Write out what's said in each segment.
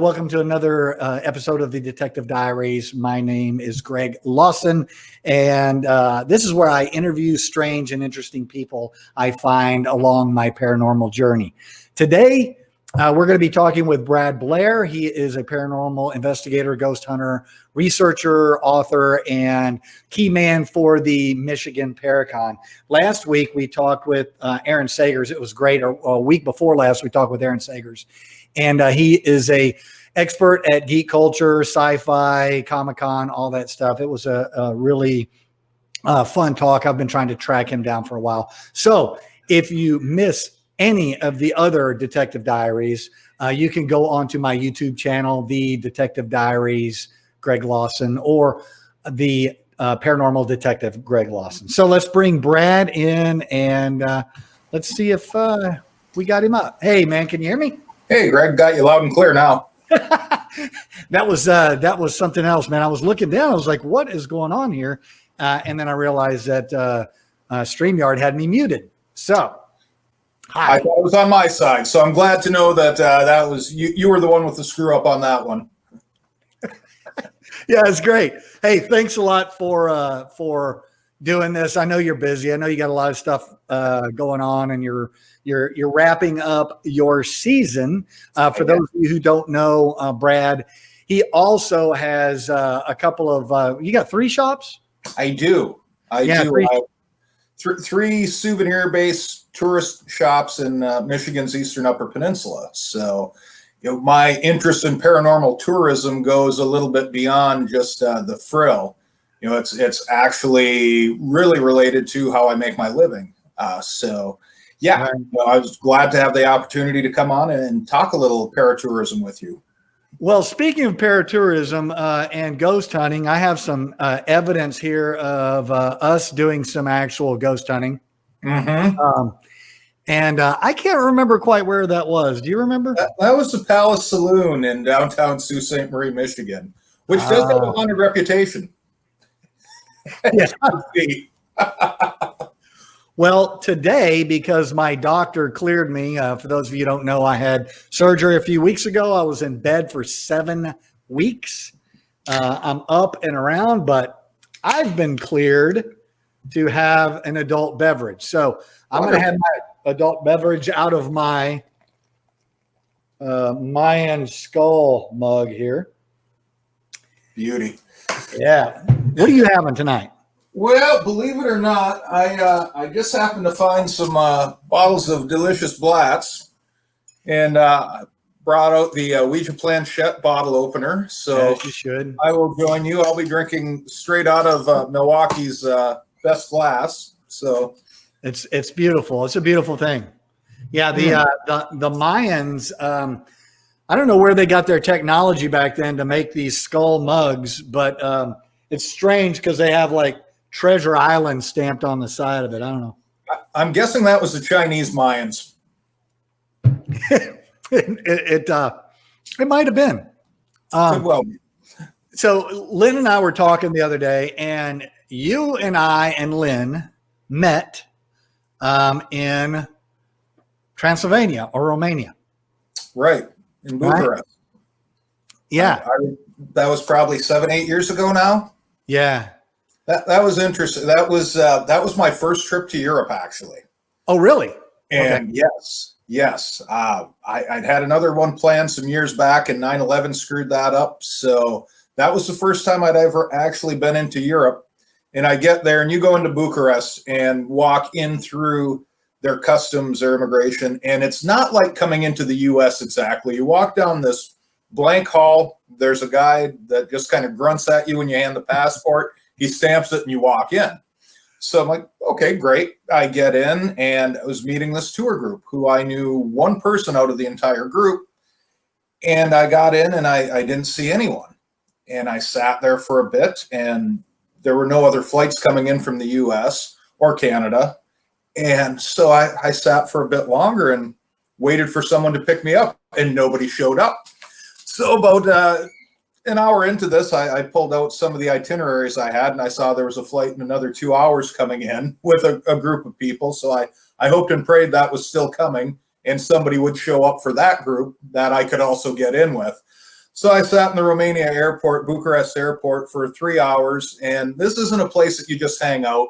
Welcome to another episode of the Detective Diaries. My name is Greg Lawson, and this is where I interview strange and interesting people I find along my paranormal journey. Today, we're going to be talking with Brad Blair. He is a paranormal investigator, ghost hunter, researcher, author, and key man for the Michigan Paracon. Last week, we talked with Aaron Sagers. It was great. A week before last, we talked with Aaron Sagers. And he is a expert at geek culture, sci-fi, Comic-Con, all that stuff. It was a really fun talk. I've been trying to track him down for a while. So if you miss any of the other Detective Diaries, you can go onto my YouTube channel, The Detective Diaries, Greg Lawson, or the Paranormal Detective, Greg Lawson. So let's bring Brad in and let's see if we got him up. Hey, man, can you hear me? Hey, Greg, got you loud and clear now. That was something else, man. I was looking down. I was like, what is going on here? And then I realized that StreamYard had me muted. So, hi. I thought it was on my side. So I'm glad to know that that was you were the one with the screw up on that one. Yeah, it's great. Hey, thanks a lot for doing this. I know you're busy. I know you got a lot of stuff going on, and you're wrapping up your season. For those of you who don't know, Brad, he also has a couple of. You got 3 shops? I do. I do. Three souvenir-based tourist shops in Michigan's Eastern Upper Peninsula. So, my interest in paranormal tourism goes a little bit beyond just the frill. It's actually really related to how I make my living. Yeah, I was glad to have the opportunity to come on and talk a little paratourism with you. Well, speaking of paratourism and ghost hunting, I have some evidence here of us doing some actual ghost hunting. Mm-hmm. And I can't remember quite where that was. Do you remember? That was the Palace Saloon in downtown Sault Ste. Marie, Michigan, which does have a haunted reputation. Yes. Well, today, because my doctor cleared me, for those of you who don't know, I had surgery a few weeks ago. I was in bed for 7 weeks. I'm up and around, but I've been cleared to have an adult beverage. So I'm going to have my adult beverage out of my Mayan skull mug here. Beauty. Yeah. What are you having tonight? Well, believe it or not, I just happened to find some bottles of delicious Blatz and brought out the Ouija Planchette bottle opener. So yes, you should. I will join you. I'll be drinking straight out of Milwaukee's best glass. So it's beautiful. It's a beautiful thing. Yeah, the Mayans. I don't know where they got their technology back then to make these skull mugs, but it's strange because they have like Treasure Island stamped on the side of it. I don't know. I'm guessing that was the Chinese Mayans. It might have been. Well, so Lynn and I were talking the other day, and you and I and Lynn met in Transylvania or Romania. Right, in Bucharest. Right? Yeah. That was probably 7-8 years ago now. Yeah. That was interesting. That was my first trip to Europe, actually. Oh, really? And okay. Yes. I'd had another one planned some years back, and 9/11 screwed that up. So that was the first time I'd ever actually been into Europe. And I get there, and you go into Bucharest and walk in through their customs or immigration, and it's not like coming into the U.S. exactly. You walk down this blank hall. There's a guy that just kind of grunts at you when you hand the passport. He stamps it and you walk in. So I'm like, okay, great. I get in, and I was meeting this tour group who I knew one person out of the entire group. And I got in and I didn't see anyone. And I sat there for a bit, and there were no other flights coming in from the US or Canada. And so I sat for a bit longer and waited for someone to pick me up, and nobody showed up. So about an hour into this, I pulled out some of the itineraries I had, and I saw there was a flight in another 2 hours coming in with a group of people. So I hoped and prayed that was still coming, and somebody would show up for that group that I could also get in with. So I sat in the Romania airport, Bucharest airport, for 3 hours. And this isn't a place that you just hang out.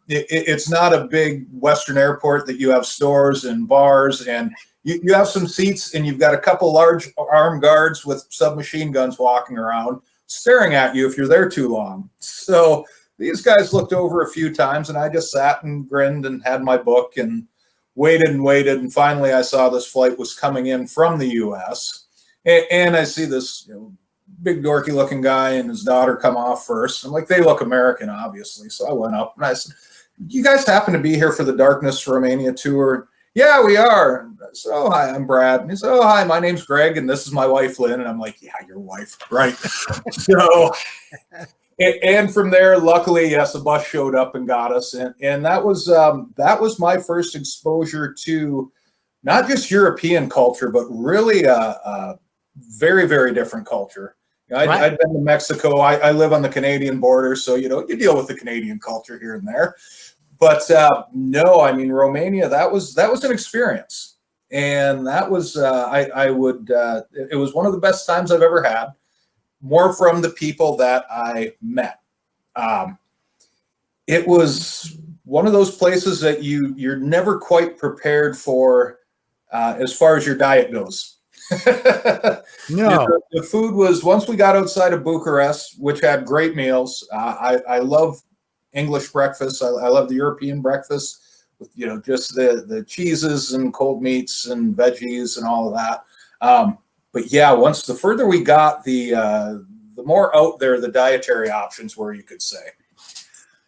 It's not a big Western airport that you have stores and bars, and you have some seats, and you've got a couple large armed guards with submachine guns walking around staring at you if you're there too long. So these guys looked over a few times, and I just sat and grinned and had my book and waited and waited. And finally I saw this flight was coming in from the US, and I see this big dorky looking guy and his daughter come off first. I'm like, they look American, obviously. So I went up and I said, you guys happen to be here for the Darkness Romania tour? Yeah, we are. So, oh, hi, I'm Brad. And he said, oh, hi, my name's Greg, and this is my wife, Lynn. And I'm like, yeah, your wife, right? So, and from there, luckily, yes, a bus showed up and got us. And that was my first exposure to not just European culture, but really a very, very different culture. I'd been to Mexico. I live on the Canadian border, so you deal with the Canadian culture here and there. But no, I mean, Romania, that was an experience, and that was it was one of the best times I've ever had. More from the people that I met. It was one of those places that you're never quite prepared for as far as your diet goes. No. The food was, once we got outside of Bucharest, which had great meals. I love English breakfast. I love the European breakfast with just the cheeses and cold meats and veggies and all of that. But yeah, once the further we got, the more out there the dietary options were, you could say.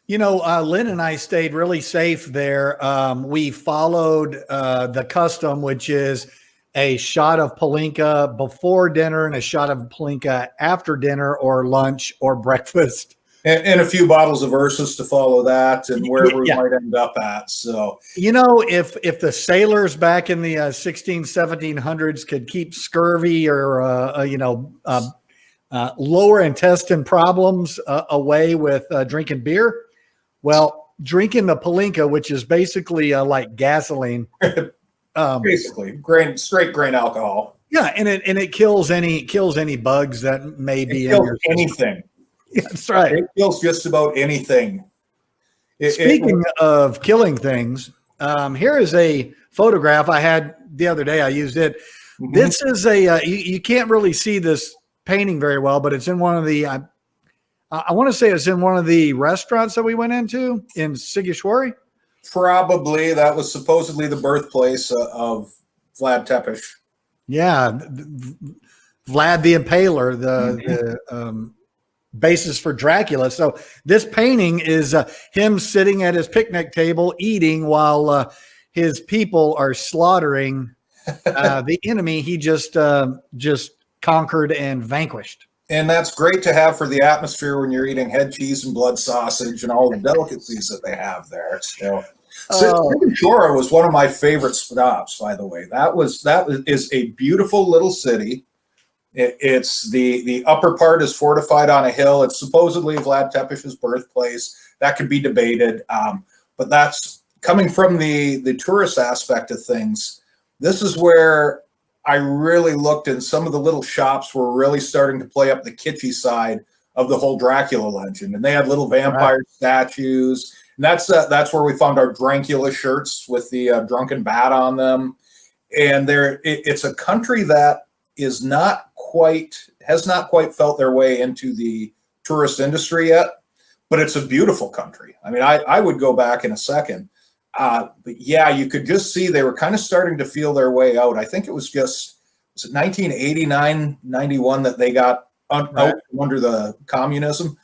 Lynn and I stayed really safe there. We followed the custom, which is a shot of Palinka before dinner and a shot of Palinka after dinner or lunch or breakfast. And a few bottles of Ursus to follow that, and where we might end up at. So, if the sailors back in the 1700s could keep scurvy or, lower intestine problems away with drinking beer, well, drinking the Palinka, which is basically like gasoline. Basically, straight grain alcohol. Yeah, and it kills any bugs that may be in your anything. Yeah, that's right. It kills just about anything. Speaking of killing things, here is a photograph I had the other day. I used it. Mm-hmm. This is you can't really see this painting very well, but it's in one of the I want to say it's in one of the restaurants that we went into in Sigishwari. Probably. That was supposedly the birthplace of Vlad Tepes. Yeah, Vlad the Impaler, the basis for Dracula. So this painting is him sitting at his picnic table eating while his people are slaughtering the enemy he just conquered and vanquished. And that's great to have for the atmosphere when you're eating head cheese and blood sausage and all the delicacies that they have there. So Sigishwari was one of my favorite stops, by the way. That is a beautiful little city. It's the upper part is fortified on a hill. It's supposedly Vlad Tepes' birthplace. That could be debated, but that's coming from the tourist aspect of things. This is where I really looked, and some of the little shops were really starting to play up the kitschy side of the whole Dracula legend, and they had little vampire statues. And that's where we found our Drancula shirts with the drunken bat on them. And it's a country that has not quite felt their way into the tourist industry yet, but it's a beautiful country. I mean, I would go back in a second. But yeah, you could just see they were kind of starting to feel their way out. I think was it 1989, 91 that they got out from under the communism.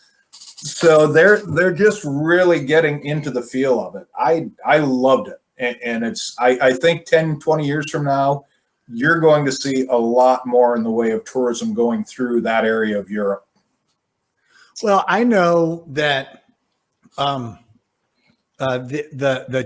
So they're just really getting into the feel of it. I loved it. And it's, I think 10, 20 years from now, you're going to see a lot more in the way of tourism going through that area of Europe. Well, I know that the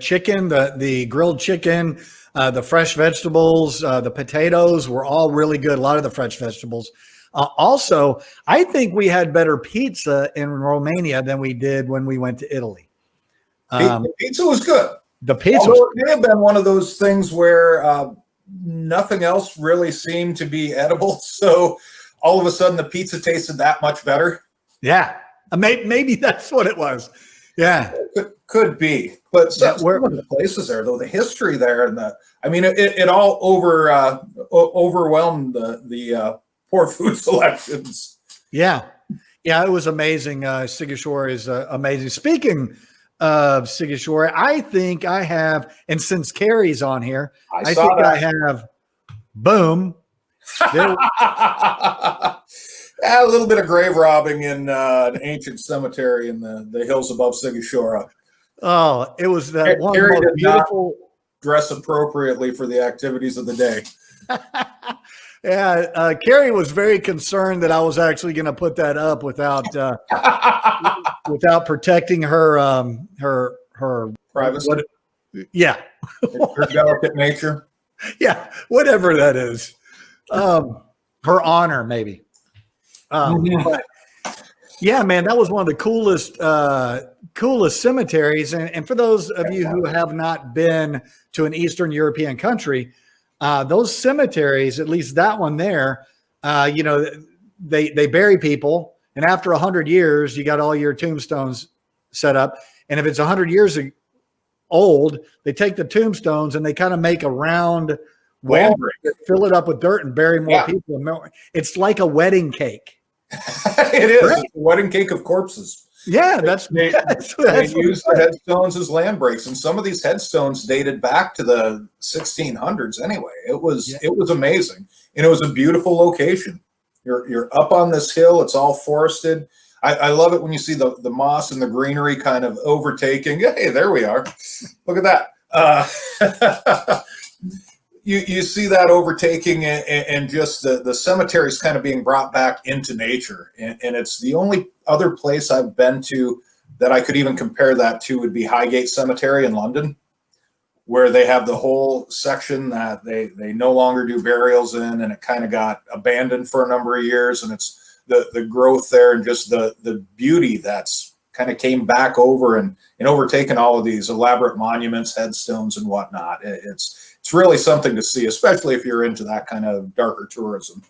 chicken, the grilled chicken, the fresh vegetables, the potatoes were all really good. A lot of the fresh vegetables. Also, I think we had better pizza in Romania than we did when we went to Italy. Pizza was good. The pizza it may have been one of those things where nothing else really seemed to be edible. So all of a sudden the pizza tasted that much better. Yeah. Maybe that's what it was. Yeah. Could be. But some of the places there, though, the history there and it all overwhelmed the poor food selections. Yeah. Yeah, it was amazing. Sigashore is amazing. Speaking of Sigashore, I think I have, and since Carrie's on here, I think I have, boom. A little bit of grave robbing in an ancient cemetery in the hills above Sigashore. Oh, it was that one Carrie most beautiful. Dress appropriately for the activities of the day. Yeah, Carrie was very concerned that I was actually going to put that up without without protecting her privacy. Yeah, her delicate nature. Yeah, whatever that is. Her honor, maybe. But yeah, man, that was one of the coolest cemeteries. And for those of you who have not been to an Eastern European country, those cemeteries, at least that one there, they bury people, and after 100 years, you got all your tombstones set up. And if it's 100 years old, they take the tombstones and they kind of make a round wall, fill it up with dirt, and bury more people. It's like a wedding cake. It is. Right? It's a wedding cake of corpses. Yeah, they use the headstones as land breaks, and some of these headstones dated back to the 1600s. Anyway, it was amazing, and it was a beautiful location. You're up on this hill; it's all forested. I love it when you see the moss and the greenery kind of overtaking. Hey, there we are. Look at that. You see that overtaking and just the cemeteries kind of being brought back into nature. And it's the only other place I've been to that I could even compare that to would be Highgate Cemetery in London, where they have the whole section that they no longer do burials in, and it kind of got abandoned for a number of years. And it's the growth there and just the beauty that's kind of came back over and overtaken all of these elaborate monuments, headstones, and whatnot. It's really something to see, especially if you're into that kind of darker tourism.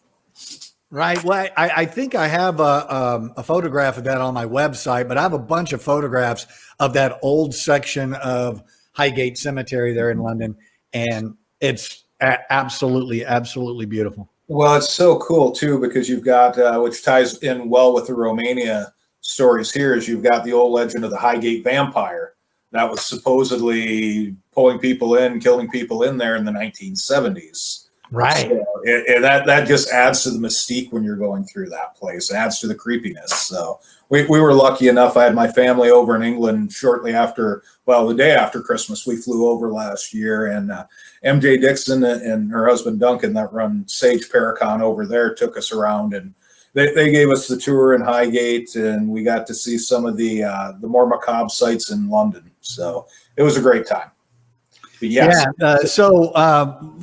Right. Well, I think I have a photograph of that on my website, but I have a bunch of photographs of that old section of Highgate Cemetery there in London, and it's absolutely, absolutely beautiful. Well, it's so cool too, because you've got, which ties in well with the Romania stories here, is you've got the old legend of the Highgate vampire that was supposedly pulling people in, killing people in there in the 1970s. Right. So that just adds to the mystique when you're going through that place. It adds to the creepiness. So we were lucky enough. I had my family over in England shortly after, the day after Christmas. We flew over last year, and MJ Dixon and her husband Duncan that run Sage Paracon over there took us around, and they gave us the tour in Highgate, and we got to see some of the more macabre sites in London. So it was a great time. But yes. Yeah.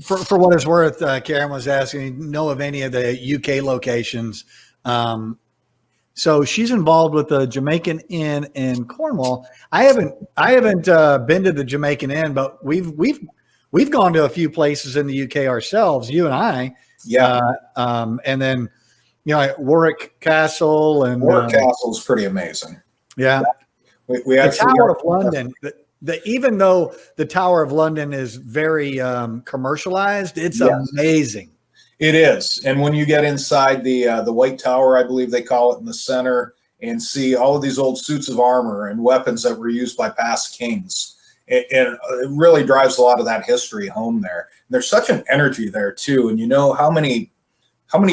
For what it's worth, Karen was asking, know of any of the UK locations. So she's involved with the Jamaican Inn in Cornwall. I haven't been to the Jamaican Inn, but we've gone to a few places in the UK ourselves, you and I. Yeah. And then, Warwick Castle and Warwick Castle is pretty amazing. Yeah. We actually the Tower of London. Even though the Tower of London is very commercialized, it's amazing. It is. And when you get inside the White Tower, I believe they call it, in the center, and see all of these old suits of armor and weapons that were used by past kings, and it really drives a lot of that history home there. And there's such an energy there too. And how many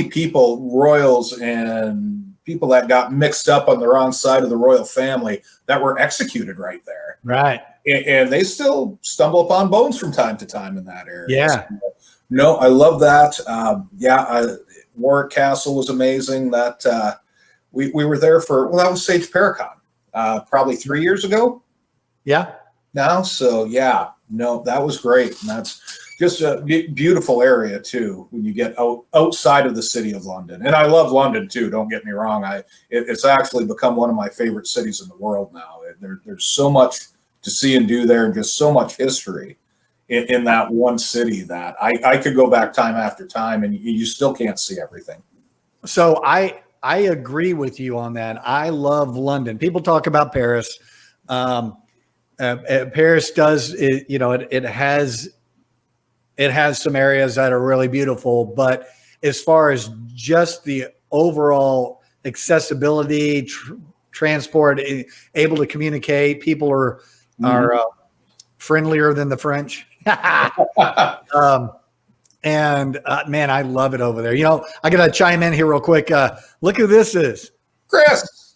people, royals and people that got mixed up on the wrong side of the royal family, that were executed right there. Right. And they still stumble upon bones from time to time in that area. Yeah. So, no, I love that. Warwick Castle was amazing. That we were there for, that was Sage Paracon, probably 3 years ago. Yeah. Now, so that was great. And that's just a beautiful area too when you get outside of the city of London. And I love London too, don't get me wrong. It's actually become one of my favorite cities in the world now. There's so much to see and do there, and just so much history in that one city that I could go back time after time, and you still can't see everything. So I agree with you on that. I love London. People talk about Paris. Um, Paris does it, it has some areas that are really beautiful, but as far as just the overall accessibility, transport, able to communicate, people are friendlier than the French. um, and man, I love it over there. I got to chime in here real quick. Look who this is. Chris,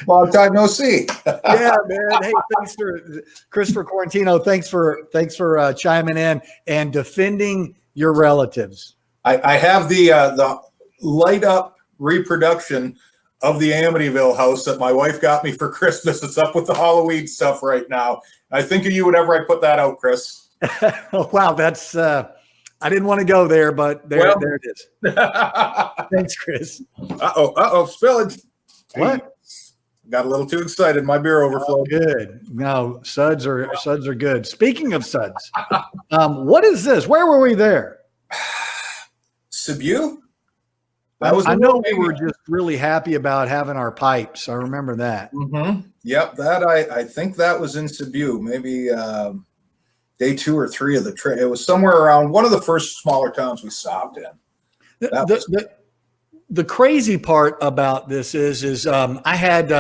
long time no see. Yeah, man. Hey, thanks for Christopher Quarantino. Thanks for chiming in and defending your relatives. I have the light up reproduction of the Amityville house that my wife got me for Christmas. It's up with the Halloween stuff right now. I think of you whenever I put that out, Chris. Wow, that's I didn't want to go there, but there it is. Thanks, Chris. Spillage. What? Got a little too excited. My beer overflowed. Oh, good. No, suds are good. Speaking of suds, what is this? Where were we there? Cebu? I know we were just really happy about having our pipes. I remember that. Mm-hmm. Yep, I think that was in Cebu, maybe day 2 or 3 of the trip. It was somewhere around one of the first smaller towns we stopped in. The crazy part about this is I had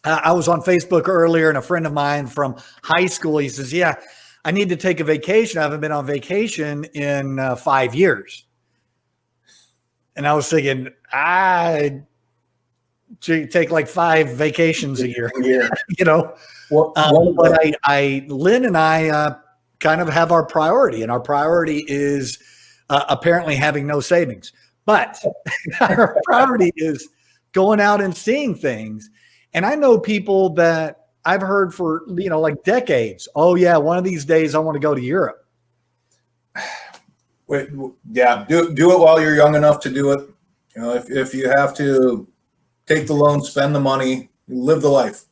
I was on Facebook earlier, and a friend of mine from high school, he says, "Yeah, I need to take a vacation. I haven't been on vacation in 5 years." And I was thinking, I take like 5 vacations a year, But Lynn and I kind of have our priority, and our priority is apparently having no savings. But our priority is going out and seeing things. And I know people that I've heard for, like decades. Oh yeah, one of these days I want to go to Europe. Yeah, do it while you're young enough to do it. If you have to take the loan, spend the money, live the life.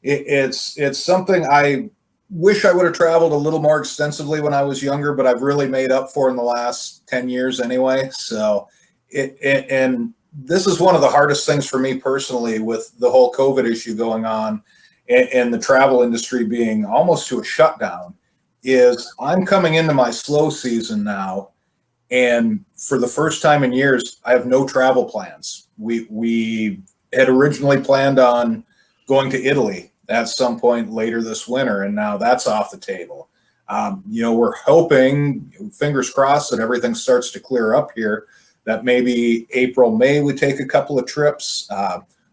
It's something I wish I would have traveled a little more extensively when I was younger, but I've really made up for in the last 10 years anyway. So and this is one of the hardest things for me personally with the whole COVID issue going on and the travel industry being almost to a shutdown. Is I'm coming into my slow season now, and for the first time in years, I have no travel plans. We had originally planned on going to Italy at some point later this winter, and now that's off the table. We're hoping, fingers crossed, that everything starts to clear up here, that maybe April, May, we take a couple of trips.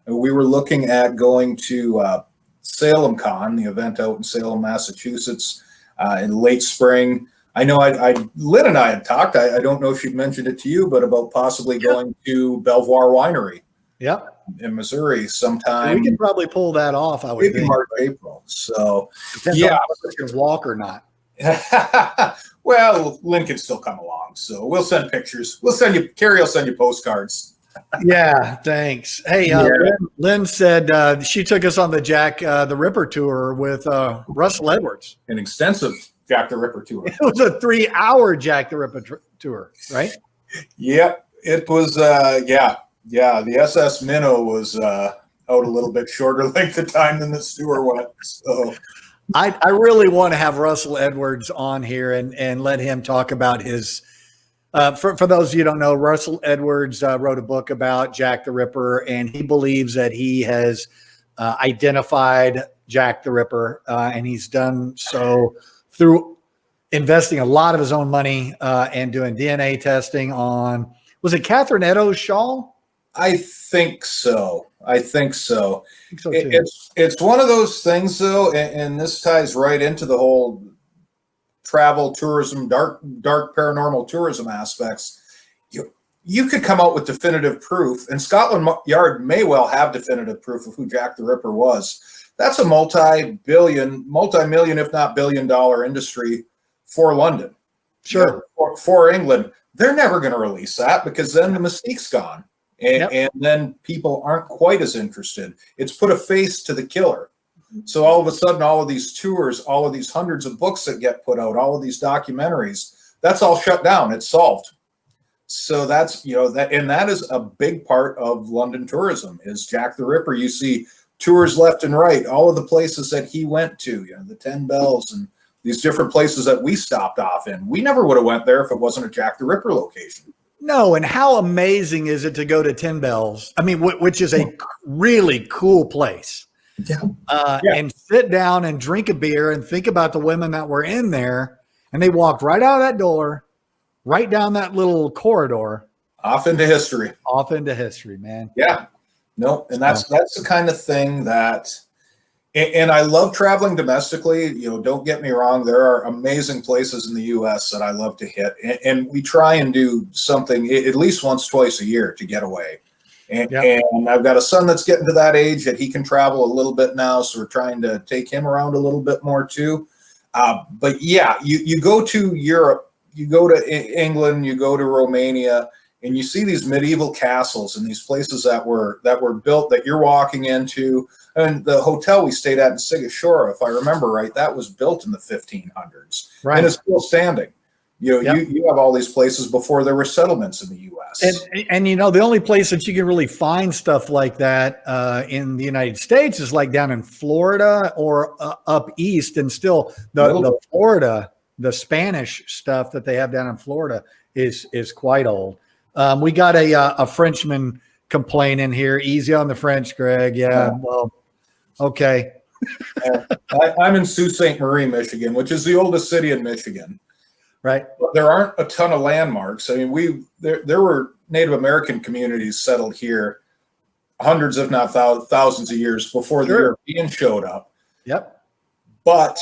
We were looking at going to Salem Con, the event out in Salem, Massachusetts, in late spring. I know Lynn and I had talked, I don't know if she'd mentioned it to you, but about possibly going to Belvoir Winery. Yep. In Missouri sometime. We can probably pull that off, I would think. March, April. So, depends on if you can walk or not. Well, Lynn can still come along, so we'll send pictures. Carrie will send you postcards. Yeah, thanks. Hey, Lynn said she took us on the Jack the Ripper tour with Russell Edwards. An extensive Jack the Ripper tour. It was a 3-hour Jack the Ripper tour, right? Yep, it was. Yeah. The SS Minnow was out a little bit shorter length of time than the Stewart went. So, I really want to have Russell Edwards on here and let him talk about his. For those of you who don't know, Russell Edwards wrote a book about Jack the Ripper, and he believes that he has identified Jack the Ripper, and he's done so through investing a lot of his own money and doing DNA testing on, was it Catherine Eddowes' shawl? I think so. I think so too. It's one of those things, though, and this ties right into the whole travel tourism, dark paranormal tourism aspects. You could come out with definitive proof, and Scotland Yard may well have definitive proof of who Jack the Ripper was. That's a multi-million, if not billion-dollar industry for London. Sure. For England, they're never going to release that because then the mystique's gone. And then people aren't quite as interested. It's put a face to the killer. So all of a sudden, all of these tours, all of these hundreds of books that get put out, all of these documentaries, that's all shut down. It's solved. So that's, that is a big part of London tourism is Jack the Ripper. You see tours left and right, all of the places that he went to, the 10 Bells and these different places that we stopped off in. We never would have went there if it wasn't a Jack the Ripper location. No, and how amazing is it to go to 10 Bells? I mean, which is a really cool place. Yeah. And sit down and drink a beer and think about the women that were in there. And they walked right out of that door, right down that little corridor. Off into history. Off into history, man. Yeah. No, and that's the kind of thing that, and I love traveling domestically. Don't get me wrong. There are amazing places in the U.S. that I love to hit. And we try and do something at least once, twice a year to get away. And I've got a son that's getting to that age that he can travel a little bit now. So we're trying to take him around a little bit more too. But yeah, you go to Europe, you go to England, you go to Romania, and you see these medieval castles and these places that were built that you're walking into. And the hotel we stayed at in Sigashore, if I remember right, that was built in the 1500s, right? And it's still standing. You have all these places before there were settlements in the U.S. And the only place that you can really find stuff like that in the United States is like down in Florida or up east, and still the Florida, the Spanish stuff that they have down in Florida is quite old. We got a Frenchman complaining here. Easy on the French, Greg. Yeah. Well, okay. I'm in Sault Ste. Marie, Michigan, which is the oldest city in Michigan. Right. But there aren't a ton of landmarks. I mean, there were Native American communities settled here hundreds, if not thousands of years before the Europeans showed up. Yep. But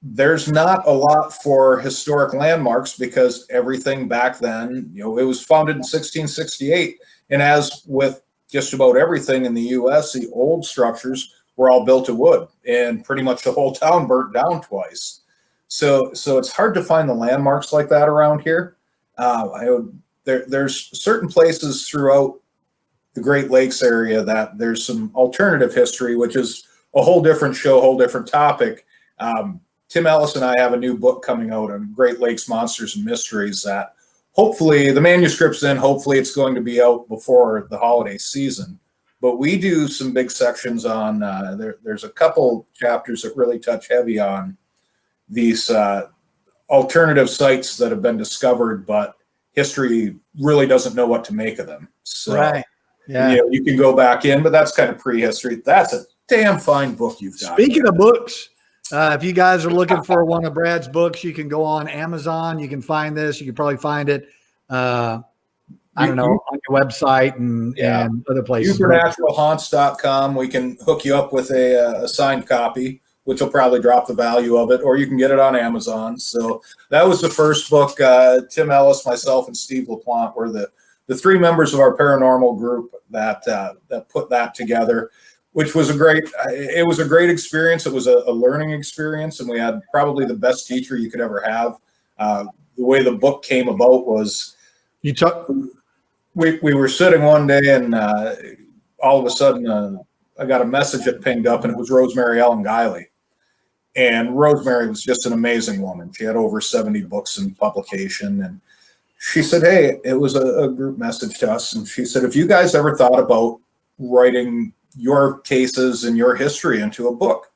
there's not a lot for historic landmarks because everything back then, it was founded in 1668. And as with just about everything in the U.S., the old structures were all built of wood, and pretty much the whole town burnt down twice. So it's hard to find the landmarks like that around here. There's certain places throughout the Great Lakes area that there's some alternative history, which is a whole different show, whole different topic. Tim Ellis and I have a new book coming out on Great Lakes Monsters and Mysteries that hopefully the manuscript's in, hopefully it's going to be out before the holiday season. But we do some big sections on, there's a couple chapters that really touch heavy on these alternative sites that have been discovered, but history really doesn't know what to make of them. So right. Yeah. You can go back in, but that's kind of prehistory. That's a damn fine book you've got. Speaking of books, if you guys are looking for one of Brad's books, you can go on Amazon. You can find this. You can probably find it, on your website and other places. Supernaturalhaunts.com. We can hook you up with a signed copy, which will probably drop the value of it, or you can get it on Amazon. So that was the first book. Tim Ellis, myself, and Steve LaPlante were the three members of our paranormal group that put that together, which was a great experience. It was a learning experience, and we had probably the best teacher you could ever have. The way the book came about was we were sitting one day, and all of a sudden I got a message that pinged up, and it was Rosemary Ellen Guiley. And Rosemary was just an amazing woman. She had over 70 books in publication. And she said, hey, it was a group message to us. And she said, if you guys ever thought about writing your cases and your history into a book,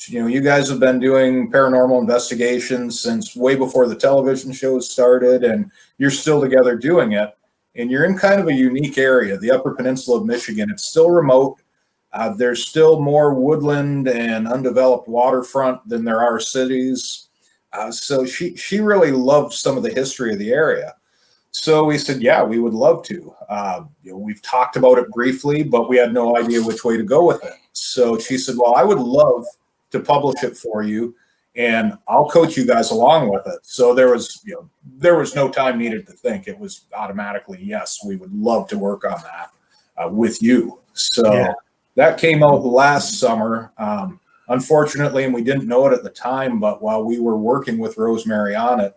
you guys have been doing paranormal investigations since way before the television shows started, and you're still together doing it. And you're in kind of a unique area, the Upper Peninsula of Michigan. It's still remote. There's still more woodland and undeveloped waterfront than there are cities. So she really loved some of the history of the area. So we said, yeah, we would love to. We've talked about it briefly, but we had no idea which way to go with it. So she said, well, I would love to publish it for you, and I'll coach you guys along with it. So there was no time needed to think. It was automatically, yes, we would love to work on that with you. So that came out last summer. Unfortunately, and we didn't know it at the time, but while we were working with Rosemary on it,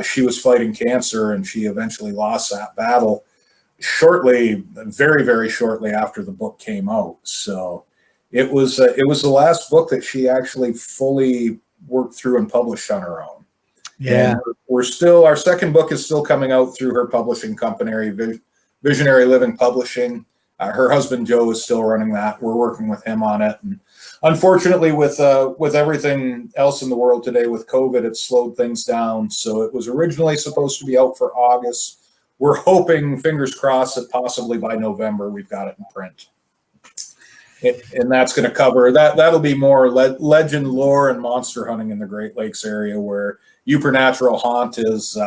she was fighting cancer, and she eventually lost that battle very, very shortly after the book came out. So it was the last book that she actually fully worked through and published on her own. Yeah. And we're still, our second book is still coming out through her publishing company, Visionary Living Publishing. Her husband Joe is still running that. We're working with him on it. And unfortunately, with everything else in the world today with COVID, it slowed things down. So it was originally supposed to be out for August. We're hoping, fingers crossed, that possibly by November we've got it in print. And that's going to cover that. That'll be more legend, lore, and monster hunting in the Great Lakes area, where Supernatural Haunt is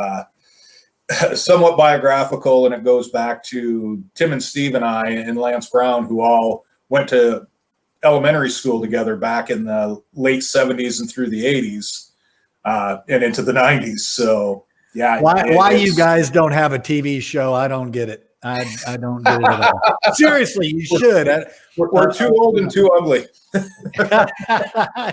somewhat biographical, and it goes back to Tim and Steve and I and Lance Brown, who all went to elementary school together back in the late 70s and through the 80s and into the 90s. So yeah. Why you guys don't have a TV show? I don't get it. I don't get it at all. Seriously, you should. We're too old and too ugly.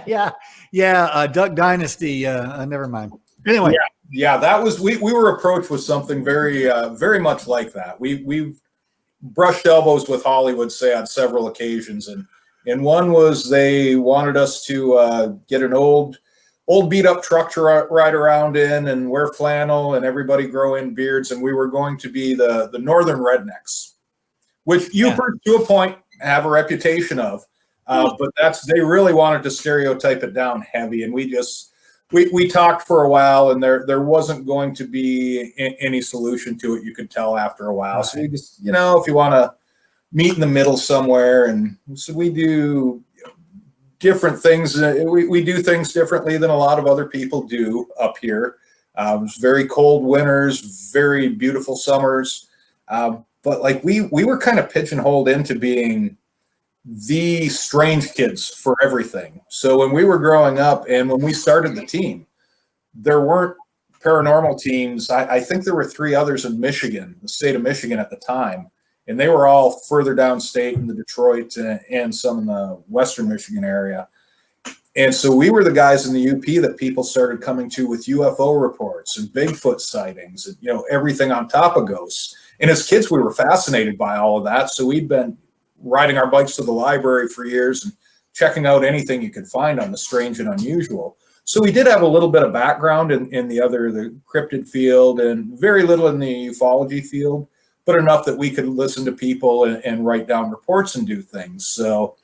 Yeah. Duck Dynasty. Never mind. Anyway. Yeah, that was, we were approached with something very, very much like that. We've brushed elbows with Hollywood, say, on several occasions. And one was they wanted us to get an old beat up truck to ride around in and wear flannel and everybody grow in beards. And we were going to be the Northern Rednecks, which Upert to a point have a reputation of. But they really wanted to stereotype it down heavy. And we talked for a while, and there wasn't going to be any solution to it. You could tell after a while. Right. So we just, if you want to meet in the middle somewhere, and so we do different things. We do things differently than a lot of other people do up here. It's very cold winters, very beautiful summers. But we were kind of pigeonholed into being the strange kids for everything. So when we were growing up and when we started the team, there weren't paranormal teams. I think there were 3 others in Michigan, the state of Michigan at the time, and they were all further downstate in the Detroit and some in the Western Michigan area. And so we were the guys in the UP that people started coming to with UFO reports and Bigfoot sightings and, everything on top of ghosts. And as kids, we were fascinated by all of that. So we'd been riding our bikes to the library for years and checking out anything you could find on the strange and unusual. So we did have a little bit of background in the cryptid field and very little in the ufology field, but enough that we could listen to people and write down reports and do things. So,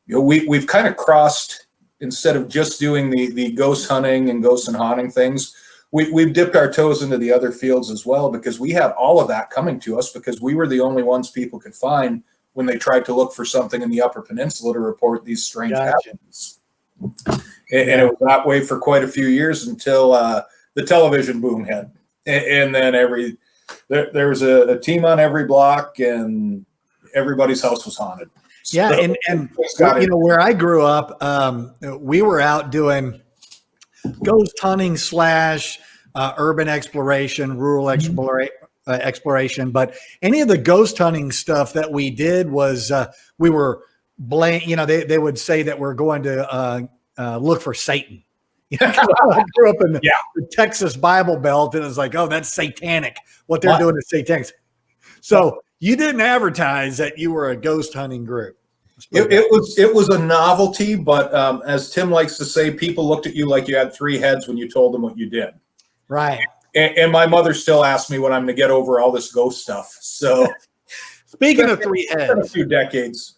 we've kind of crossed, instead of just doing the ghost hunting and ghost and haunting things, we've dipped our toes into the other fields as well, because we had all of that coming to us because we were the only ones people could find when they tried to look for something in the Upper Peninsula to report these strange happenings. And it was that way for quite a few years until the television boom hit. And then there was a team on every block and everybody's house was haunted. Yeah, so, and where I grew up, we were out doing ghost hunting / urban exploration, rural exploration, but any of the ghost hunting stuff that we did was we were they would say that we're going to look for Satan. I grew up in the Texas Bible Belt, and it's like, oh, that's satanic. What they're doing is satanic. So you didn't advertise that you were a ghost hunting group. It was a novelty, but as Tim likes to say, people looked at you like you had 3 heads when you told them what you did. Right. And my mother still asks me when I'm going to get over all this ghost stuff. So, speaking of 3 heads, a few decades.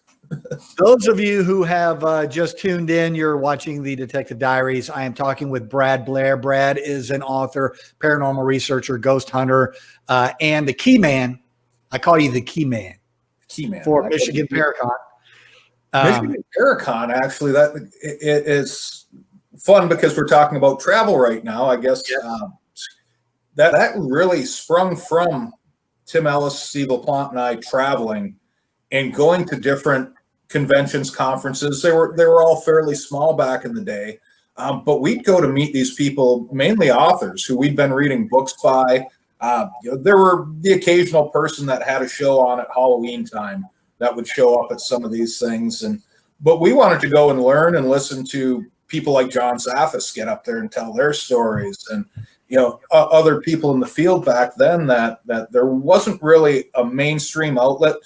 Those of you who have just tuned in, you're watching the Detective Diaries. I am talking with Brad Blair. Brad is an author, paranormal researcher, ghost hunter, and the key man. I call you the key man. Key man for Michigan Paracon. Michigan Paracon, actually, it is fun because we're talking about travel right now. I guess that really sprung from Tim Ellis, Steve LaPlante, and I traveling and going to different conventions, conferences. They were all fairly small back in the day, but we'd go to meet these people, mainly authors who we'd been reading books by. There were the occasional person that had a show on at Halloween time that would show up at some of these things, but we wanted to go and learn and listen to people like John Zaffis get up there and tell their stories, and other people in the field back then that there wasn't really a mainstream outlet.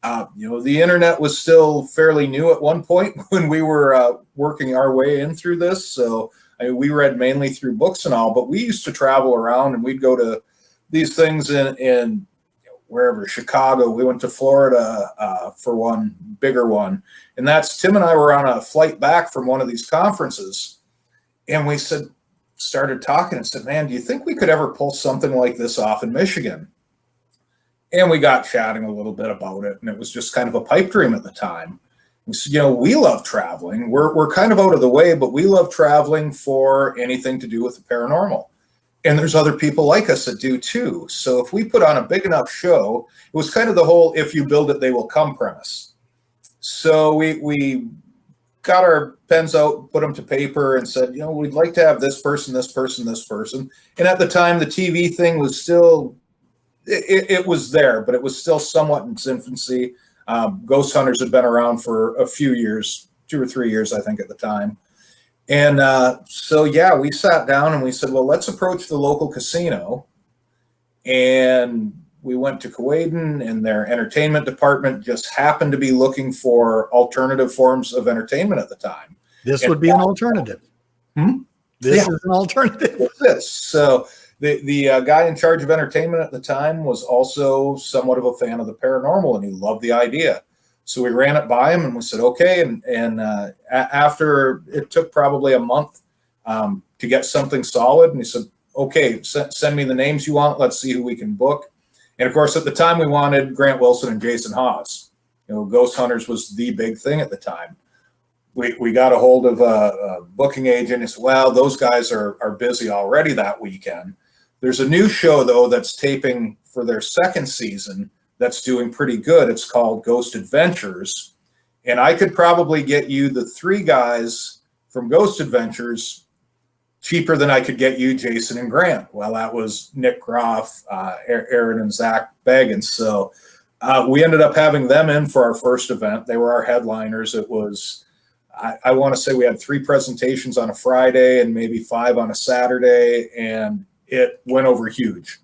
The internet was still fairly new at one point when we were working our way in through this. So I mean, we read mainly through books and all, but we used to travel around and we'd go to these things in wherever, Chicago. We went to Florida for one bigger one. And that's Tim and I were on a flight back from one of these conferences. And we started talking and said, man, do you think we could ever pull something like this off in Michigan? And we got chatting a little bit about it. And it was just kind of a pipe dream at the time. We said, we love traveling. We're kind of out of the way, but we love traveling for anything to do with the paranormal. And there's other people like us that do too. So if we put on a big enough show, it was kind of the whole if you build it, they will come premise. So we got our pens out, put them to paper and said, we'd like to have this person, this person, this person. And at the time, the TV thing was still, it was there, but it was still somewhat in its infancy. Ghost hunters had been around for a few years, 2 or 3 years, I think, at the time. And we sat down and we said, well, let's approach the local casino. And we went to Kuwaitan, and their entertainment department just happened to be looking for alternative forms of entertainment at the time. This would be an alternative. This is an alternative. So the guy in charge of entertainment at the time was also somewhat of a fan of the paranormal, and he loved the idea. So we ran it by him and we said, okay. And after it took probably a month to get something solid, and he said, okay, send me the names you want. Let's see who we can book. And of course, at the time we wanted Grant Wilson and Jason Hawes. Ghost Hunters was the big thing at the time. We got a hold of a booking agent. He said, well, those guys are busy already that weekend. There's a new show though that's taping for their second season that's doing pretty good. It's called Ghost Adventures. And I could probably get you the 3 guys from Ghost Adventures cheaper than I could get you Jason and Grant. Well, that was Nick Groff, Aaron and Zach Baggins. So we ended up having them in for our first event. They were our headliners. It was, I want to say we had 3 presentations on a Friday and maybe 5 on a Saturday, and it went over huge.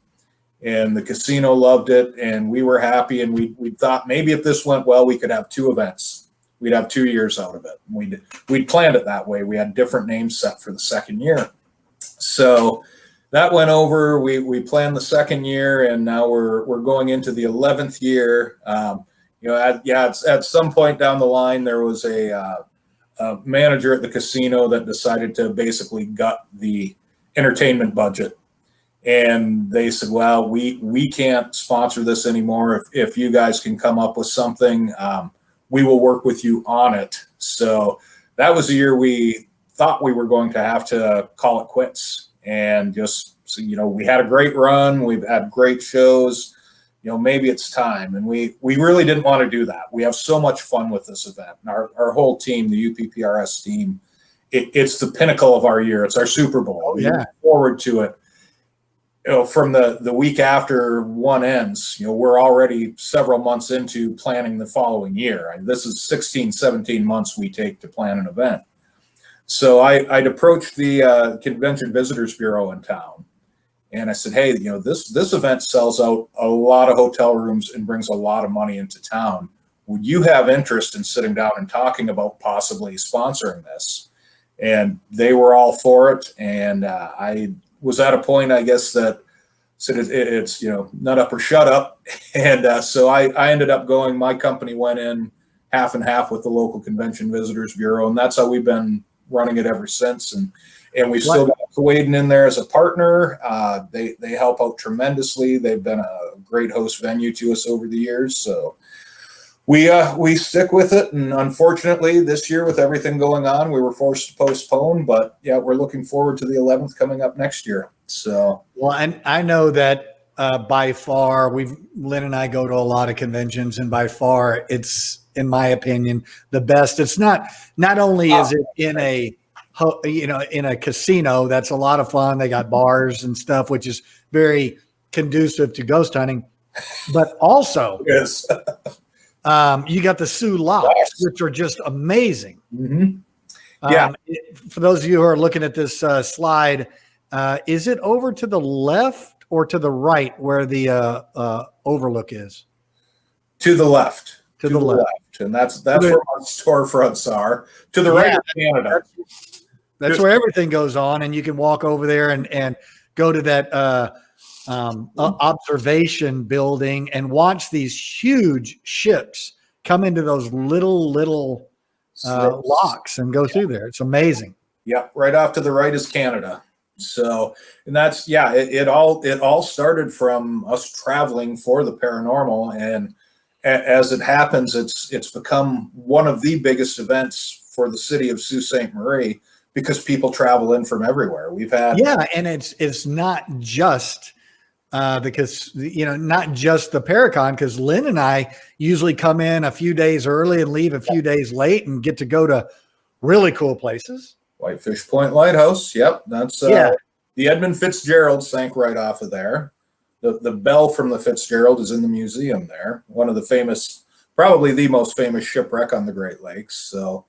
And the casino loved it, and we were happy. And we thought maybe if this went well, we could have 2 events. We'd have 2 years out of it. And we'd planned it that way. We had different names set for the second year. So that went over. We planned the second year, and now we're going into the 11th year. At some point down the line, there was a manager at the casino that decided to basically gut the entertainment budget. And they said, well, we can't sponsor this anymore. If you guys can come up with something, we will work with you on it. So that was the year we thought we were going to have to call it quits. And just, we had a great run. We've had great shows. Maybe it's time. And we really didn't want to do that. We have so much fun with this event. And our whole team, the UPPRS team, it's the pinnacle of our year. It's our Super Bowl. We look forward to it. From the week after one ends, we're already several months into planning the following year. This is 16, 17 months we take to plan an event. So I'd approached the Convention Visitors Bureau in town, and I said, hey, this event sells out a lot of hotel rooms and brings a lot of money into town. Would you have interest in sitting down and talking about possibly sponsoring this? And they were all for it. And I was at a point, I guess, that said it's nut up or shut up. And so I ended up going, my company went in half and half with the local Convention Visitors Bureau. And that's how we've been running it ever since. And we've still got Kuwaitan in there as a partner. They help out tremendously. They've been a great host venue to us over the years. So we stick with it. And unfortunately, this year with everything going on, we were forced to postpone. But yeah, we're looking forward to the 11th coming up next year. So well, and I know that by far, Lynn and I go to a lot of conventions, and by far, it's, in my opinion, the best. It's not only is it in a casino that's a lot of fun. They got bars and stuff, which is very conducive to ghost hunting, but also yes. You got the Sioux Locks, which are just amazing. Mm-hmm. Yeah. For those of you who are looking at this slide, is it over to the left or to the right where the overlook is? To the left. To the left. And that's where our storefronts are. To the right of Canada. That's where everything goes on, and you can walk over there and go to that observation building and watch these huge ships come into those little locks and go through there. It's amazing. Yeah, right off to the right is Canada. So, and that's it all started from us traveling for the paranormal, and as it happens, it's become one of the biggest events for the city of Sault Ste. Marie because people travel in from everywhere. We've had and it's not just because not just the Paracon, because Lynn and I usually come in a few days early and leave a few days late and get to go to really cool places. Whitefish Point Lighthouse. Yep, that's the Edmund Fitzgerald sank right off of there. The bell from the Fitzgerald is in the museum there. One of the famous, probably the most famous shipwreck on the Great Lakes. So,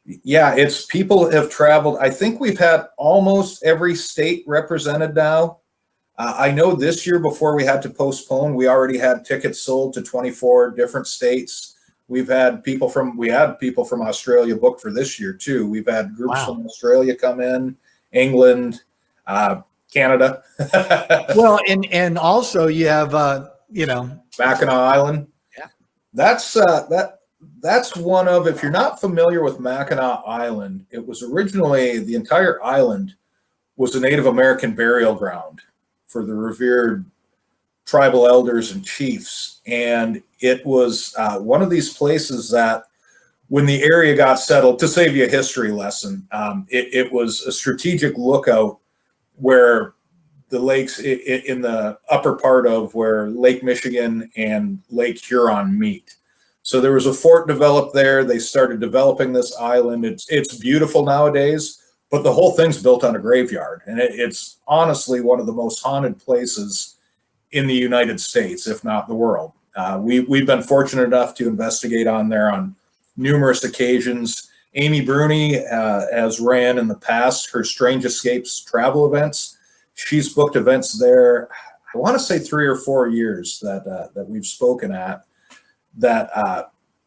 yeah, it's people have traveled. I think we've had almost every state represented now. I know this year, before we had to postpone, we already had tickets sold to 24 different states. We had people from Australia booked for this year too. We've had groups from Australia come in, England, Canada. Well, and also you have Mackinac Island. Yeah, that's one of, if you're not familiar with Mackinac Island, it was originally, the entire island was a Native American burial ground for the revered tribal elders and chiefs. And it was one of these places that when the area got settled, to save you a history lesson, it was a strategic lookout where the lakes in the upper part of where Lake Michigan and Lake Huron meet. So there was a fort developed there. They started developing this island. It's beautiful nowadays, but the whole thing's built on a graveyard. And it's honestly one of the most haunted places in the United States, if not the world. We've been fortunate enough to investigate on there on numerous occasions. Amy Bruni has ran in the past her Strange Escapes travel events. She's booked events there, I want to say 3 or 4 years that we've spoken at that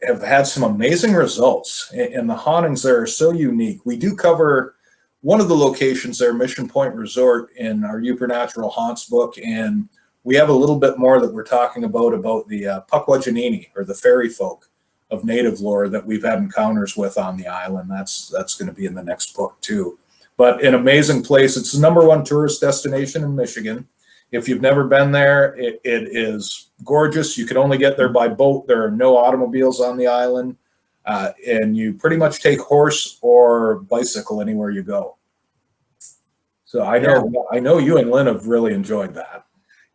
have had some amazing results. And the hauntings there are so unique. We do cover one of the locations there, Mission Point Resort, in our Supernatural Haunts book. And we have a little bit more that we're talking about the Pukwudgineeni, or the fairy folk of native lore that we've had encounters with on the island. That's going to be in the next book too. But an amazing place. It's the #1 tourist destination in Michigan. If you've never been there, it is gorgeous. You can only get there by boat. There are no automobiles on the island. And you pretty much take horse or bicycle anywhere you go. So I know you and Lynn have really enjoyed that.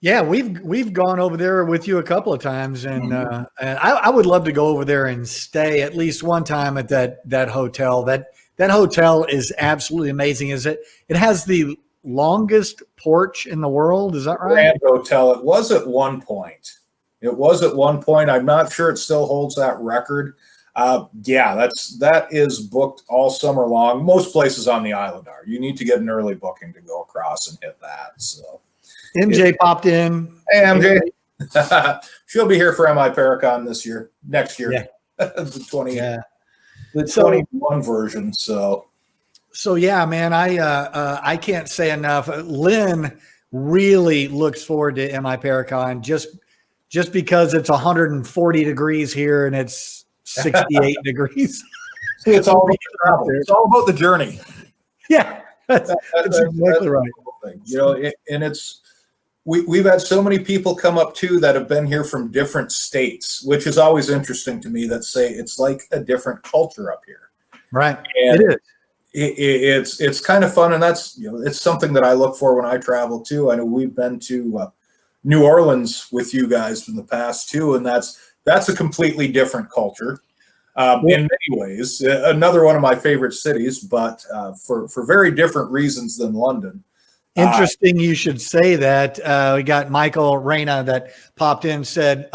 Yeah, we've gone over there with you a couple of times, and I would love to go over there and stay at least one time at that hotel. That hotel is absolutely amazing. It has the longest porch in the world. Is that right? Grand Hotel. It was at one point. I'm not sure it still holds that record. That is booked all summer long. Most places on the island are. You need to get an early booking to go across and hit that. So MJ popped in. Hey, MJ. She'll be here for MI Paracon next year. Yeah. The 21 version. So yeah, man, I can't say enough. Lynn really looks forward to MI Paracon just because it's 140 degrees here and it's 68 degrees. See, it's all about the travel. It's all about the journey. Yeah, that's exactly right. And we've had so many people come up too that have been here from different states, which is always interesting to me, that say it's like a different culture up here. Right. And it is. It's kind of fun, and that's it's something that I look for when I travel too. I know we've been to New Orleans with you guys in the past too, and that's a completely different culture in many ways. Another one of my favorite cities, but for very different reasons than London. Interesting you should say that. We got Michael Reyna that popped in, said,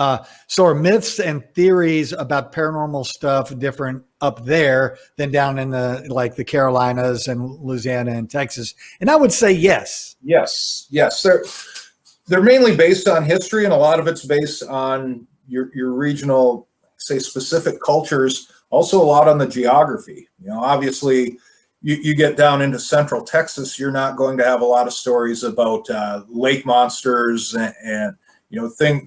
so are myths and theories about paranormal stuff different up there than down in the Carolinas and Louisiana and Texas? And I would say yes. Yes. They're mainly based on history, and a lot of it's based on your regional, say, specific cultures. Also a lot on the geography. Obviously, you get down into central Texas, you're not going to have a lot of stories about lake monsters and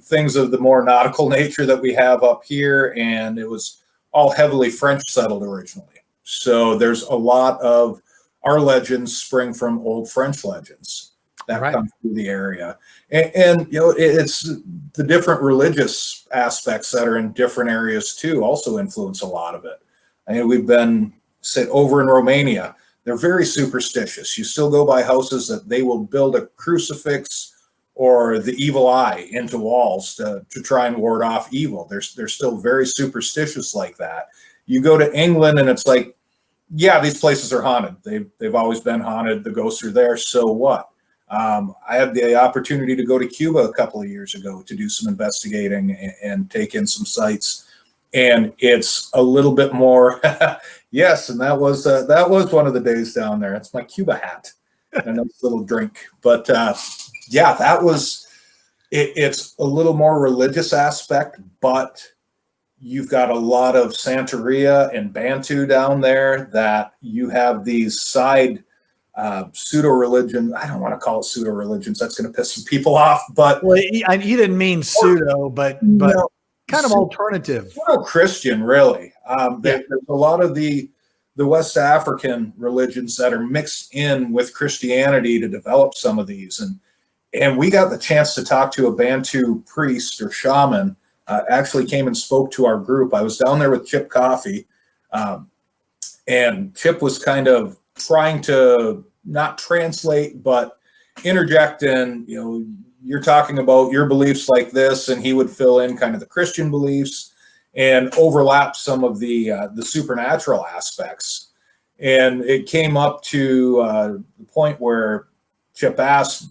things of the more nautical nature that we have up here. And it was all heavily French settled originally. So there's a lot of our legends spring from old French legends that come through the area. And it's the different religious aspects that are in different areas too also influence a lot of it. I mean, we've been over in Romania. They're very superstitious. You still go by houses that they will build a crucifix or the evil eye into walls to try and ward off evil. They're still very superstitious like that. You go to England and it's like, yeah, these places are haunted. They've always been haunted. The ghosts are there. So what? I had the opportunity to go to Cuba a couple of years ago to do some investigating and take in some sites. And it's a little bit more, yes. And that was one of the days down there. It's my Cuba hat and a little drink. But yeah, that was it. It's a little more religious aspect, but you've got a lot of Santeria and Bantu down there that you have these side pseudo religion. I don't want to call it pseudo religions. That's going to piss some people off. But well, you didn't mean pseudo, but no, kind of alternative. Pseudo Christian, really. There's a lot of the West African religions that are mixed in with Christianity to develop some of these, and we got the chance to talk to a Bantu priest or shaman. Actually came and spoke to our group. I was down there with Chip Coffey, and Chip was kind of trying to not translate, but interject in, you're talking about your beliefs like this, and he would fill in kind of the Christian beliefs and overlap some of the supernatural aspects. And it came up to the point where Chip asked,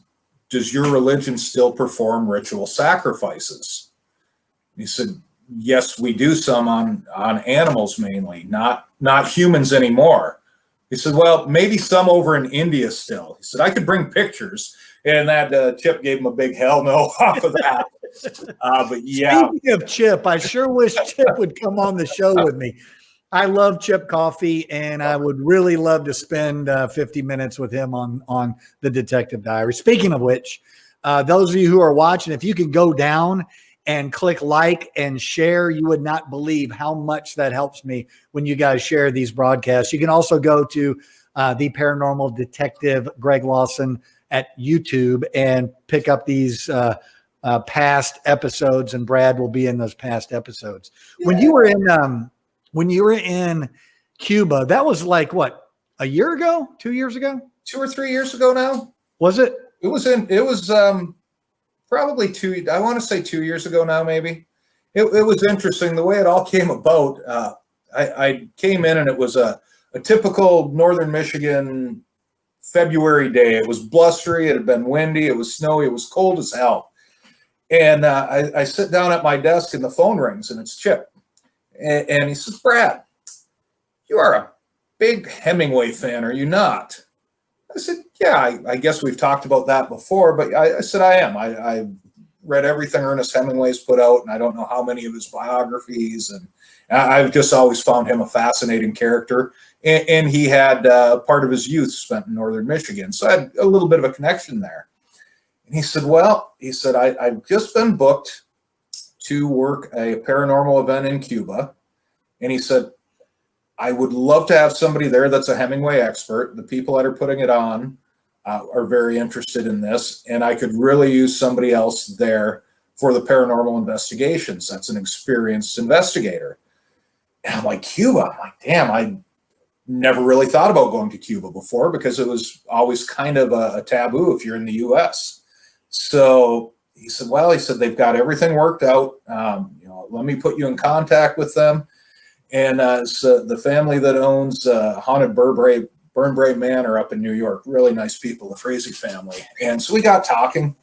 does your religion still perform ritual sacrifices? He said, yes, we do some on animals mainly, not humans anymore. He said, well, maybe some over in India still. He said, I could bring pictures. And that Chip gave him a big hell no off of that. But yeah. Speaking of Chip, I sure wish Chip would come on the show with me. I love Chip Coffey, and I would really love to spend 50 minutes with him on the Detective Diary. Speaking of which, those of you who are watching, if you can go down and click like and share, you would not believe how much that helps me when you guys share these broadcasts. You can also go to the Paranormal Detective Greg Lawson at YouTube and pick up these past episodes, and Brad will be in those past episodes. Yeah. When you were in Cuba, that was like what, a year ago, 2 years ago, 2 or 3 years ago now. Was it? It was probably I want to say 2 years ago now, maybe. It was interesting the way it all came about. I came in and it was a typical Northern Michigan February day. It was blustery. It had been windy. It was snowy. It was cold as hell. And I sit down at my desk and the phone rings and it's Chip. And he says, Brad, you are a big Hemingway fan, are you not? I said, yeah, I guess we've talked about that before, but I said, I am. I read everything Ernest Hemingway's put out, and I don't know how many of his biographies, and I've just always found him a fascinating character. And he had part of his youth spent in Northern Michigan, so I had a little bit of a connection there. And he said, I've just been booked to work a paranormal event in Cuba. And he said, I would love to have somebody there that's a Hemingway expert. The people that are putting it on are very interested in this. And I could really use somebody else there for the paranormal investigations. That's an experienced investigator. And I'm like, Cuba? I'm like, damn, I never really thought about going to Cuba before because it was always kind of a taboo if you're in the U.S. So he said, they've got everything worked out. Let me put you in contact with them. And so the family that owns Haunted Burnbrae Manor up in New York, really nice people, the Frazee family. And so we got talking,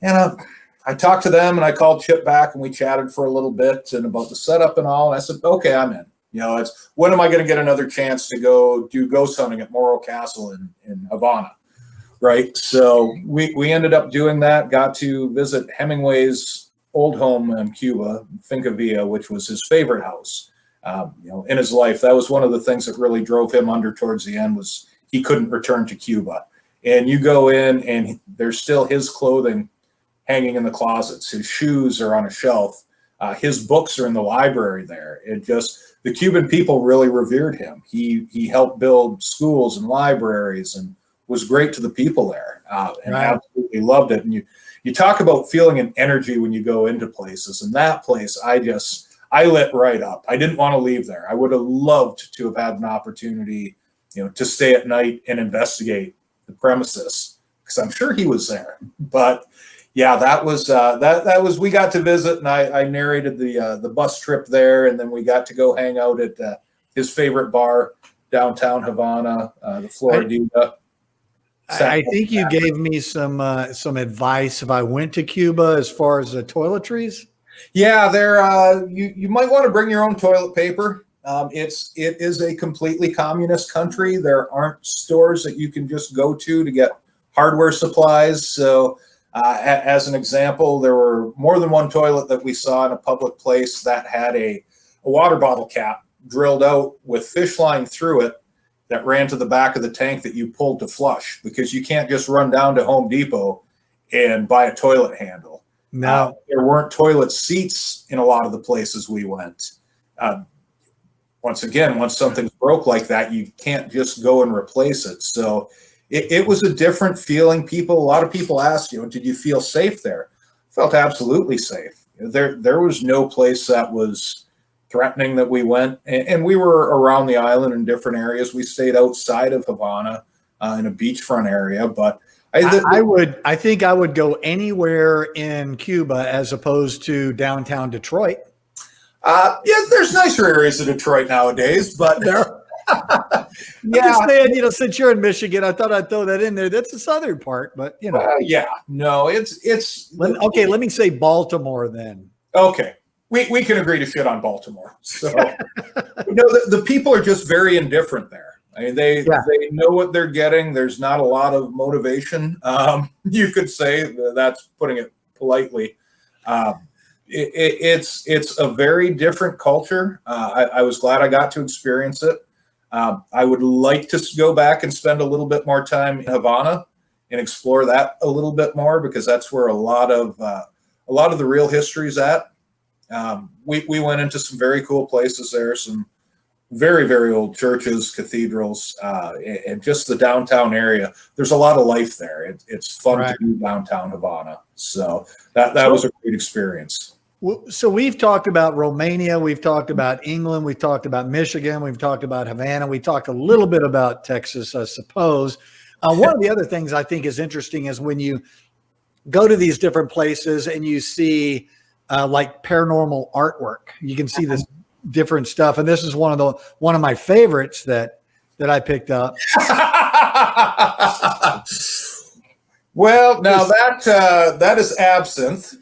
and I talked to them, and I called Chip back, and we chatted for a little bit and about the setup and all. And I said, okay, I'm in. It's when am I going to get another chance to go do ghost hunting at Morro Castle in Havana, right? So we ended up doing that. Got to visit Hemingway's old home in Cuba, Finca Villa, which was his favorite house. in his life. That was one of the things that really drove him under towards the end, was he couldn't return to Cuba. And you go in and there's still his clothing hanging in the closets. His shoes are on a shelf. His books are in the library there. The Cuban people really revered him. He helped build schools and libraries and was great to the people there, and absolutely loved it. And you talk about feeling an energy when you go into places. And that place, I lit right up. I didn't want to leave there. I would have loved to have had an opportunity, to stay at night and investigate the premises, because I'm sure he was there. But yeah, that was we got to visit, and I narrated the bus trip there, and then we got to go hang out at his favorite bar downtown Havana, the Floridita. I think you gave me some advice if I went to Cuba as far as the toiletries. Yeah, you might want to bring your own toilet paper. It is a completely communist country. There aren't stores that you can just go to get hardware supplies. So, as an example, there were more than one toilet that we saw in a public place that had a water bottle cap drilled out with fish line through it that ran to the back of the tank that you pulled to flush, because you can't just run down to Home Depot and buy a toilet handle. No, there weren't toilet seats in a lot of the places we went. Once again, once something's broke like that, you can't just go and replace it. So it was a different feeling. A lot of people ask, did you feel safe there? I felt absolutely safe. There was no place that was threatening that we went, and we were around the island in different areas. We stayed outside of Havana in a beachfront area, but I think I would go anywhere in Cuba as opposed to downtown Detroit. Yeah, there's nicer areas of Detroit nowadays, but I'm just saying, since you're in Michigan, I thought I'd throw that in there. That's the southern part, but yeah, no, it's okay. Let me say Baltimore then. Okay, we can agree to shit on Baltimore. So the people are just very indifferent there. I mean, they know what they're getting. There's not a lot of motivation. You could say that's putting it politely. It's a very different culture. I was glad I got to experience it. I would like to go back and spend a little bit more time in Havana and explore that a little bit more, because that's where a lot of the real history is at. We went into some very cool places there, some very, very old churches, cathedrals, and just the downtown area. There's a lot of life there. It's fun to be downtown Havana. So that was a great experience. So we've talked about Romania, we've talked about England, we've talked about Michigan, we've talked about Havana, we talked a little bit about Texas, I suppose. One of the other things I think is interesting is when you go to these different places and you see like paranormal artwork, you can see this different stuff, and this is one of my favorites that I picked up. Well, now that is absinthe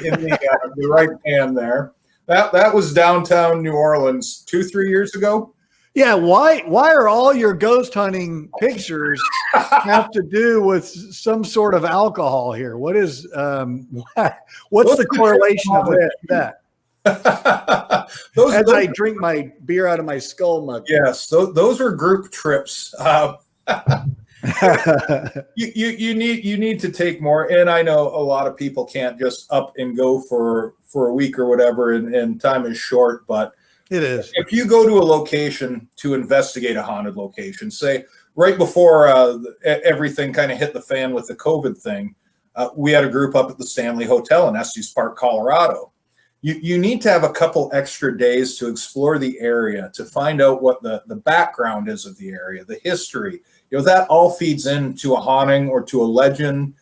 in the right hand there. That was downtown New Orleans 2-3 years ago. Yeah, why are all your ghost hunting pictures have to do with some sort of alcohol here? What is what's the correlation of that? As I drink my beer out of my skull mug. Yes, those are group trips. You need to take more, and I know a lot of people can't just up and go for a week or whatever, and time is short, but it is. If you go to a location to investigate a haunted location, say right before everything kind of hit the fan with the COVID thing, we had a group up at the Stanley Hotel in Estes Park, Colorado. You need to have a couple extra days to explore the area, to find out what the background is of the area, the history. That all feeds into a haunting or to a legend.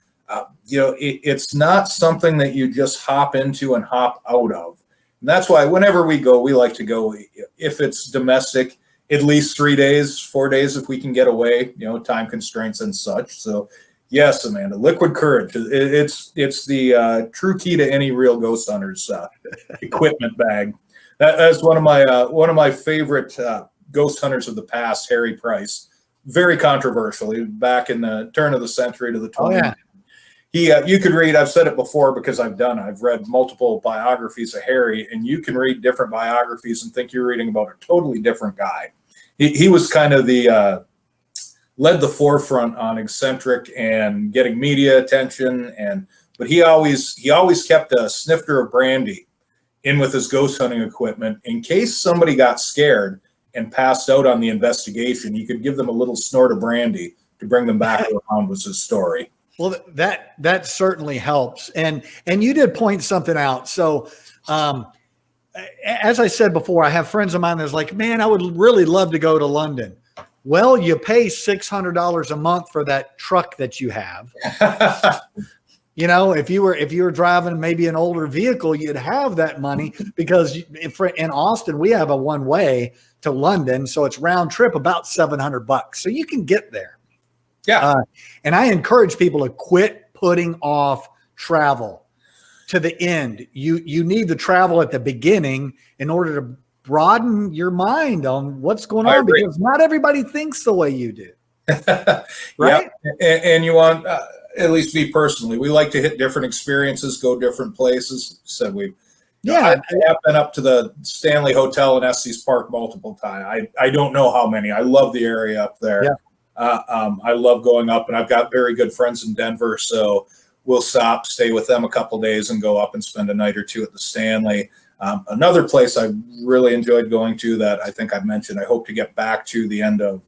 It's not something that you just hop into and hop out of. And that's why whenever we go, we like to go, if it's domestic, at least 3 days, 4 days if we can get away, time constraints and such. So yes, Amanda, liquid courage. It's the true key to any real ghost hunter's equipment bag. That's one of my favorite ghost hunters of the past, Harry Price. Very controversial. Back in the turn of the century to the 20th. Oh, yeah. you could read, I've said it before because I've read multiple biographies of Harry, and you can read different biographies and think you're reading about a totally different guy. He was kind of led the forefront on eccentric and getting media attention, but he always kept a snifter of brandy in with his ghost hunting equipment in case somebody got scared and passed out on the investigation. He could give them a little snort of brandy to bring them back around, was his story. Well, that certainly helps. And you did point something out. So, as I said before, I have friends of mine that's like, man, I would really love to go to London. Well, you pay $600 a month for that truck that you have. You know, if you were driving maybe an older vehicle, you'd have that money, because in Austin, we have a one way to London. So it's round trip about $700. So you can get there. Yeah. And I encourage people to quit putting off travel to the end. You need to travel at the beginning in order to broaden your mind on what's going on, because not everybody thinks the way you do. Right. Yeah. And you want, at least me personally, we like to hit different experiences, go different places. So I have been up to the Stanley Hotel in Estes Park multiple times. I don't know how many. I love the area up there. Yeah. I love going up, and I've got very good friends in Denver, so we'll stay with them a couple days and go up and spend a night or two at the Stanley. Another place I really enjoyed going to that I think I've mentioned, I hope to get back to the end of,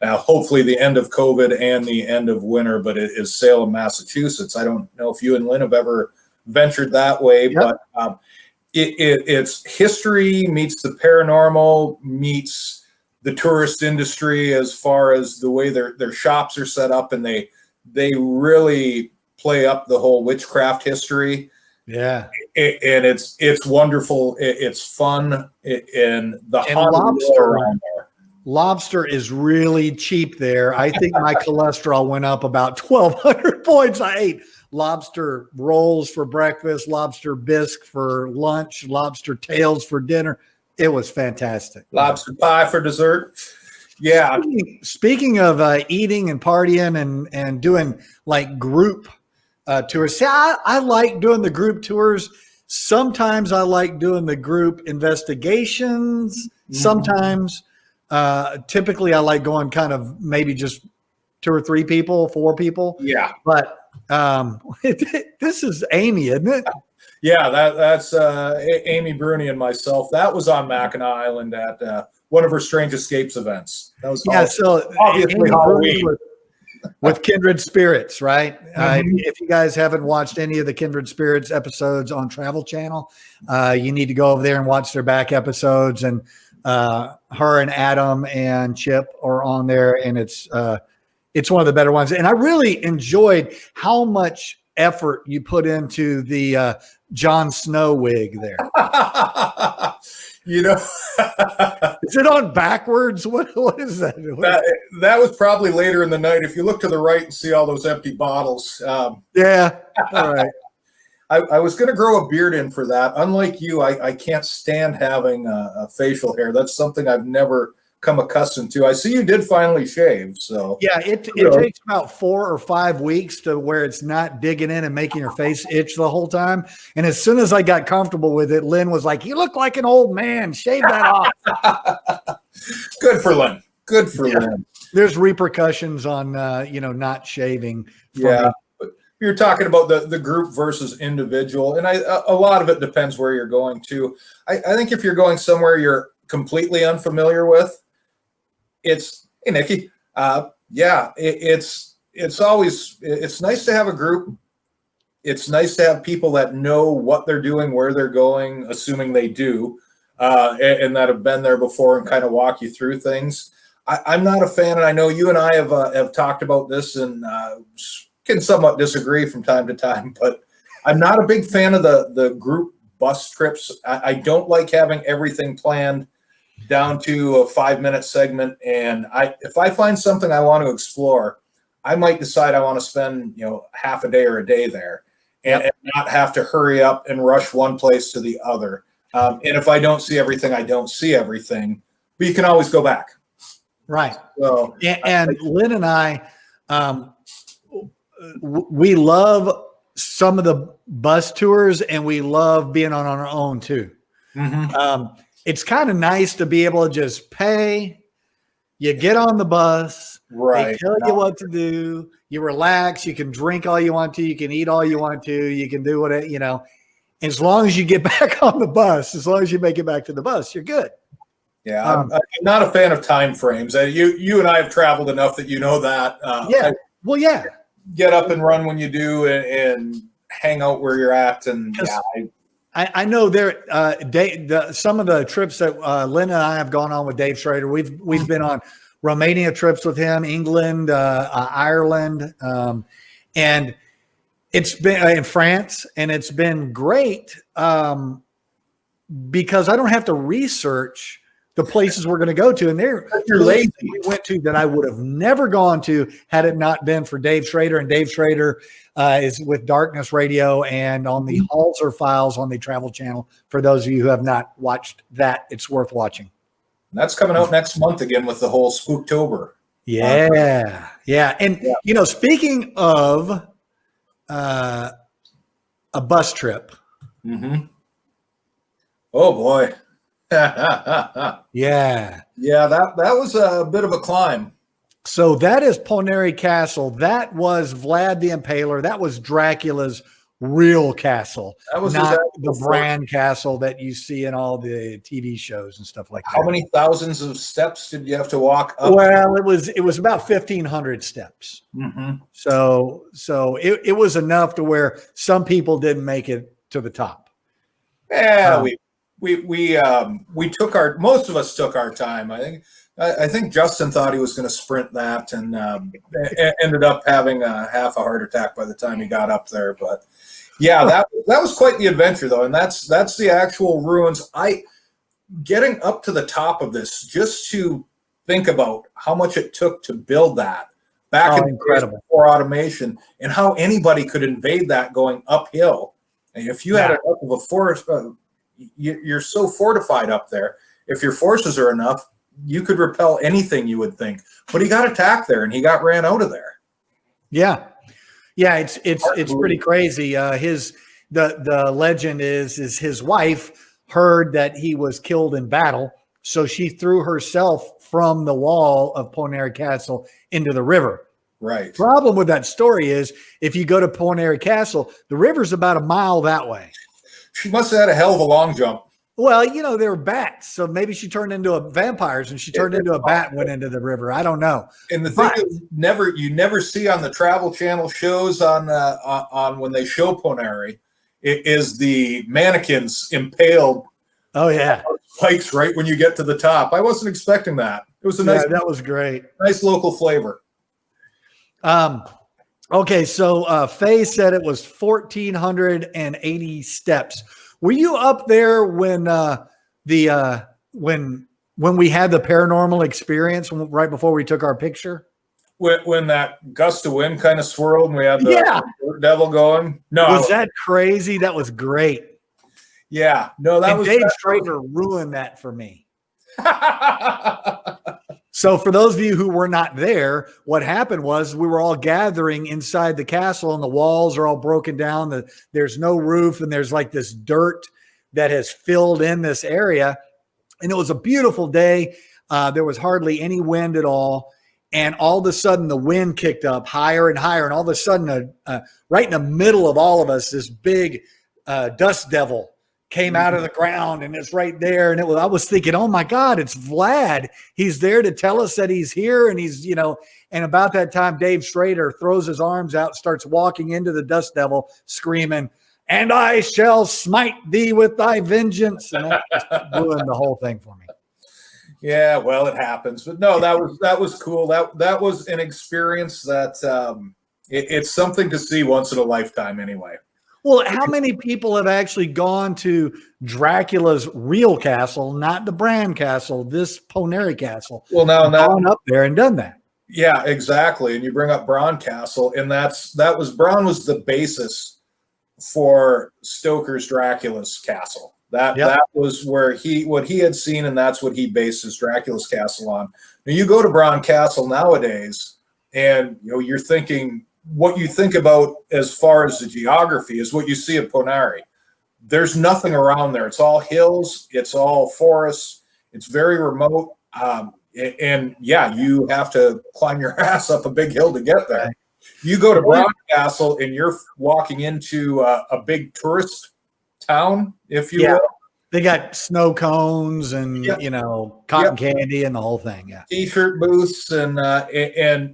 hopefully the end of COVID and the end of winter, but it is Salem, Massachusetts. I don't know if you and Lynn have ever ventured that way, but it's history meets the paranormal meets the tourist industry, as far as the way their shops are set up, and they really play up the whole witchcraft history. Yeah. And it's wonderful. It's fun. And lobster is really cheap there. I think my cholesterol went up about 1,200 points. I ate lobster rolls for breakfast, lobster bisque for lunch, lobster tails for dinner. It was fantastic. Lobster pie for dessert. Yeah. Speaking of eating and partying and doing like group tours. See, I like doing the group tours. Sometimes I like doing the group investigations. Sometimes, typically I like going kind of maybe just 2 or 3 people, 4 people. Yeah. But this is Amy, isn't it? Yeah, that's Amy Bruni and myself. That was on Mackinac Island at one of her Strange Escapes events. That was so obviously Halloween with Kindred Spirits, right? If you guys haven't watched any of the Kindred Spirits episodes on Travel Channel, you need to go over there and watch their back episodes. And her and Adam and Chip are on there, and it's one of the better ones. And I really enjoyed how much effort you put into the Jon Snow wig there. You know, is it on backwards? What is that? That was probably later in the night. If you look to the right and see all those empty bottles. Yeah. All right. I was going to grow a beard in for that. Unlike you, I can't stand having a facial hair. That's something I've never come accustomed to. I see you did finally shave. So yeah, it takes about 4 or 5 weeks to where it's not digging in and making your face itch the whole time. And as soon as I got comfortable with it, Lynn was like, "You look like an old man. Shave that off." Good for Lynn. Good for Lynn. There's repercussions on not shaving. Yeah. But you're talking about the group versus individual, and a lot of it depends where you're going to. I think if you're going somewhere you're completely unfamiliar with, it's, hey Nikki, it's nice to have a group. It's nice to have people that know what they're doing, where they're going, assuming they do, and that have been there before and kind of walk you through things. I'm not a fan, and I know you and I have talked about this and can somewhat disagree from time to time, but I'm not a big fan of the group bus trips. I don't like having everything planned down to a 5-minute segment. And if I find something I want to explore, I might decide I want to spend, half a day or a day there and not have to hurry up and rush one place to the other. And if I don't see everything, I don't see everything, but you can always go back. Right. So, and Lynn and I, we love some of the bus tours, and we love being on our own too. It's kind of nice to be able to just pay. You get on the bus, Right. they tell you what to do. You relax. You can drink all you want to. You can eat all you want to. You can do whatever, as long as you get back on the bus, as long as you make it back to the bus, you're good. Yeah, I'm not a fan of time frames. You and I have traveled enough that you know that. Yeah. Get up and run when you do, and hang out where you're at. And I know there. Some of the trips that Lynn and I have gone on with Dave Schrader, we've been on Romania trips with him, England, Ireland, and it's been in France, and it's been great because I don't have to research the places we're going to go to. And you're lazy. We went to that I would have never gone to had it not been for Dave Schrader. And Dave Schrader is with Darkness Radio and on the Halser Files on the Travel Channel. For those of you who have not watched that, it's worth watching. That's coming out next month again with the whole Spooktober. Yeah. And, speaking of a bus trip. Oh, boy. Yeah. That was a bit of a climb. So that is Ponary Castle. That was Vlad the Impaler. That was Dracula's real castle. That was not the Bran castle that you see in all the TV shows and stuff like that. How many thousands of steps did you have to walk up? Well, it was about 1,500 steps. So it was enough to where some people didn't make it to the top. Yeah, we took most of us took our time. I think Justin thought he was going to sprint that, and ended up having half a heart attack by the time he got up there. But yeah, that was quite the adventure, though, and that's the actual ruins. Getting up to the top of this, just to think about how much it took to build that back in incredible before automation, and how anybody could invade that going uphill. And if you had enough of a forest. You're so fortified up there. If your forces are enough, you could repel anything, you would think. But he got attacked there, and he got ran out of there. Yeah, it's pretty crazy. The legend is his wife heard that he was killed in battle, so she threw herself from the wall of Ponary Castle into the river. Right. Problem with that story is if you go to Ponary Castle, the river's about a mile that way. She must have had a hell of a long jump. Well, they were bats, so maybe she turned into vampires, and she turned into a bat and went into the river. I don't know. And the thing is, you never see on the Travel Channel shows on when they show Ponary, it is the mannequins impaled. Oh yeah, spikes right when you get to the top. I wasn't expecting that. It was that was great. Nice local flavor. Okay, so Faye said it was 1,480 steps. Were you up there when when we had the paranormal experience right before we took our picture? When that gust of wind kind of swirled and we had the devil going? No. Was that crazy? That was great. Yeah. No, that was Dave Schrader ruined that for me. So for those of you who were not there, what happened was we were all gathering inside the castle, and the walls are all broken down. There's no roof, and there's like this dirt that has filled in this area. And it was a beautiful day. There was hardly any wind at all. And all of a sudden, the wind kicked up higher and higher. And all of a sudden, right in the middle of all of us, this big dust devil came out of the ground, and it's right there. And I was thinking, oh my God, it's Vlad. He's there to tell us that he's here. And he's, and about that time, Dave Schrader throws his arms out, starts walking into the dust devil screaming, "And I shall smite thee with thy vengeance." And that ruined the whole thing for me. Yeah, well, it happens. But no, that was cool. That was an experience that it's something to see once in a lifetime anyway. Well, how many people have actually gone to Dracula's real castle, not the Bran castle, this Ponary castle? Well, now gone up there and done that. Yeah, exactly. And you bring up Bran Castle, and Bran was the basis for Stoker's Dracula's castle. That was where what he had seen, and that's what he based his Dracula's castle on. Now you go to Bran Castle nowadays, and you're thinking what you think about as far as the geography is what you see at Ponari. There's nothing around there. It's all hills. It's all forests. It's very remote. And yeah, you have to climb your ass up a big hill to get there. You go to Broadcastle and you're walking into a big tourist town, if you will. They got snow cones and cotton candy and the whole thing. Yeah, T-shirt booths and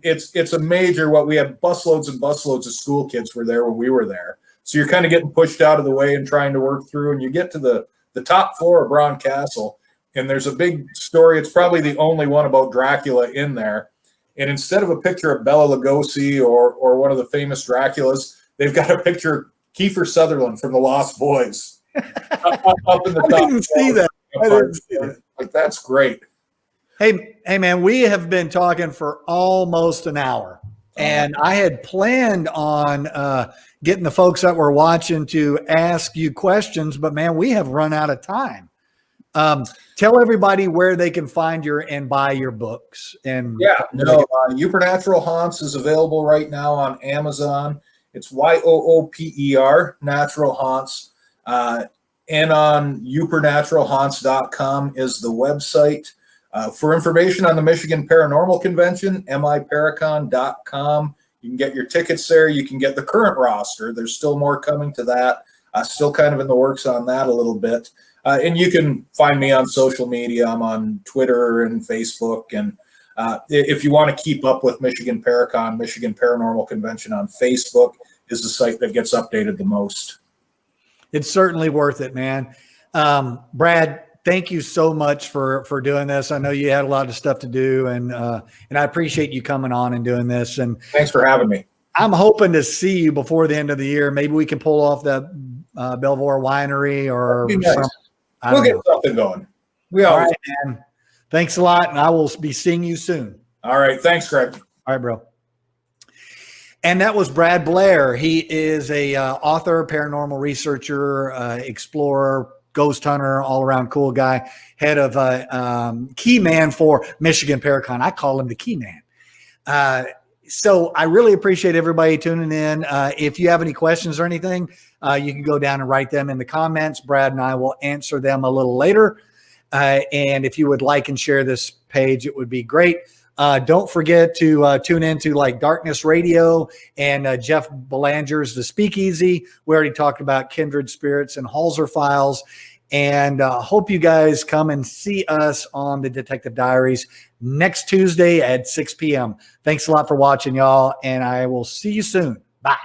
it's a major. What we had busloads and busloads of school kids were there when we were there. So you're kind of getting pushed out of the way and trying to work through. And you get to the top floor of Brown Castle, and there's a big story. It's probably the only one about Dracula in there. And instead of a picture of Bela Lugosi or one of the famous Draculas, they've got a picture of Kiefer Sutherland from The Lost Boys. Up in the top. I didn't see that. I didn't see that. Like, that's great. Hey, man, we have been talking for almost an hour, and I had planned on getting the folks that were watching to ask you questions, but man, we have run out of time. Tell everybody where they can find and buy your books. And Yoopernatural Haunts is available right now on Amazon. It's YOOPER, Natural Haunts. And on youpernaturalhaunts.com is the website. For information on the Michigan Paranormal Convention, miparacon.com. You can get your tickets there. You can get the current roster. There's still more coming to that. Still kind of in the works on that a little bit. And you can find me on social media. I'm on Twitter and Facebook. And if you want to keep up with Michigan Paracon, Michigan Paranormal Convention on Facebook is the site that gets updated the most. It's certainly worth it, man. Brad, thank you so much for doing this. I know you had a lot of stuff to do, and I appreciate you coming on and doing this. And thanks for having me. I'm hoping to see you before the end of the year. Maybe we can pull off the Belvoir Winery or nice. We'll get something going. All right, man. Thanks a lot, and I will be seeing you soon. All right. Thanks, Greg. All right, bro. And that was Brad Blair. He is a author, paranormal researcher, explorer, ghost hunter, all around cool guy, head of key man for Michigan Paracon. I call him the key man. So I really appreciate everybody tuning in. If you have any questions or anything, you can go down and write them in the comments. Brad and I will answer them a little later. And if you would like and share this page, it would be great. Don't forget to tune into like Darkness Radio and Jeff Belanger's The Speakeasy. We already talked about Kindred Spirits and Halser Files. And hope you guys come and see us on the Detective Diaries next Tuesday at 6 p.m. Thanks a lot for watching, y'all. And I will see you soon. Bye.